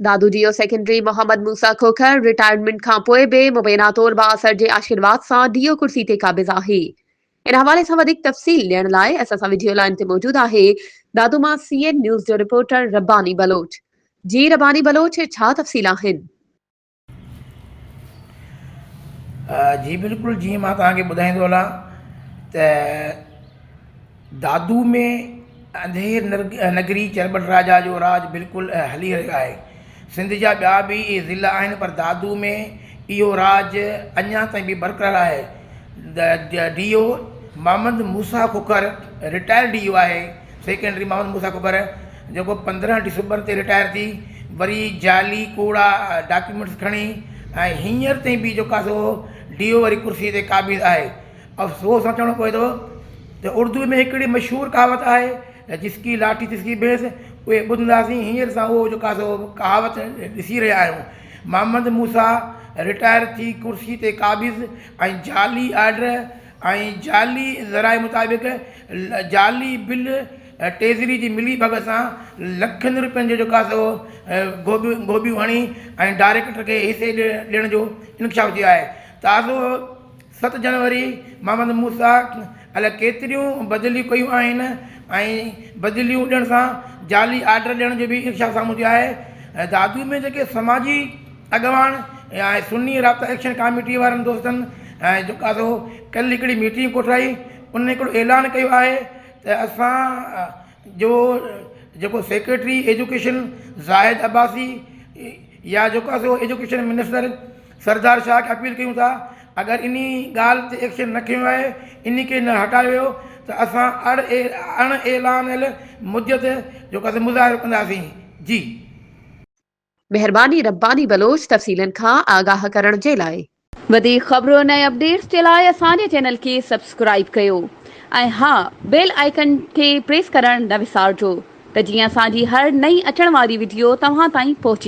दादूजीओ secondary Mohammad मूसा Khokhar retirement खां पोइ बि मुबैना तौर बाअसर जे आशीर्वाद सां डीओ कुर्सी ते क़ाबिज़ आहे। इन हवाले सां वधीक तफ़सील ॾियण लाइ असां सां वीडियो लाइन ते मौजूद आहे दादूमा CN न्यूज़ जो रिपोर्टर रब्बानी बलोच। जी रब्बानी बलोच, छा तफ़सील आहिनि? जी बिल्कुलु, जीअं मां तव्हांखे ॿुधाईंदो हलां त दादू में अंधेर नगरी चरबल राजा जो राज बिल्कुलु हली रहियो आहे। सिंध जा ॿिया बि ज़िला आहिनि, पर दादू में इहो राज अञा ताईं बि बरक़रार आहे। डीओ मोहम्मद मूसा खोखर रिटायर डीओ आहे। सेकेंडरी मोहम्मद मूसा खोखर जेको 15 डिसंबर ते रिटायर थी, वरी जाली कूड़ा डॉक्यूमेंट्स खणी ऐं हींअर ताईं बि जेका सो डीओ वरी कुर्सी ते क़ाबिज़ आहे। अफ़सोस सां चवणो पए थो त उर्दू में हिकिड़ी मशहूरु कहावत आहे, जिसकी लाठी तिसकी भैंस, उहे ॿुधंदासीं। हींअर सां उहो जेका सो कहावत ॾिसी रहिया आहियूं। मोहम्मद मूसा रिटायर थी कुर्सी ते क़ाबिज़ ऐं जाली आर्डर ऐं जाली ज़राए मुताबिक़ जाली बिल ट्रेज़री जी मिली भगत सां लखनि रुपयनि जो जेका सो गोबियूं हणी ऐं डायरेक्टर खे हिसे ॾियण जो इंकशाफ थियो आहे। ताज़ो 7 जनवरी मोहम्मद मूसा अलाए केतिरियूं बदिलियूं कयूं आहिनि ऐं बदिलियूं ॾियण सां जाली आर्डर ॾियण जो बि इंकशाफ साम्हूं थियो आहे। दादू में जेके समाजी अॻवान ऐं सुन्नी राब्ता एक्शन कमेटी वारनि दोस्तनि ऐं जेका सो कल्ह हिकिड़ी मीटिंग कोठाई, उन हिकिड़ो ऐलान कयो आहे त असां जो जेको सेक्रेटरी एजुकेशन ज़ाहिद अब्बासी या जेका सो एजुकेशन मिनिस्टर सरदार शाह खे अपील कयूं था, अगरि इन ॻाल्हि ते एक्शन न खयो आहे, इन खे न हटायो वियो त असां अण ऐलानियल मुद्दत जेका सो मुज़ाहिरो कंदासीं। जी महिरबानी रब्बानी बलोच, तफ़सीलन खां आगाह करण जे लाइ। वधीक ख़बरुनि ऐं अपडेट्स जे लाइ असांजे चैनल खे सब्सक्राइब कयो ऐं हा, बेल आइकन खे प्रेस करण न विसारिजो त जीअं असांजी हर नई अचण वारी वीडियो तव्हां ताईं पहुची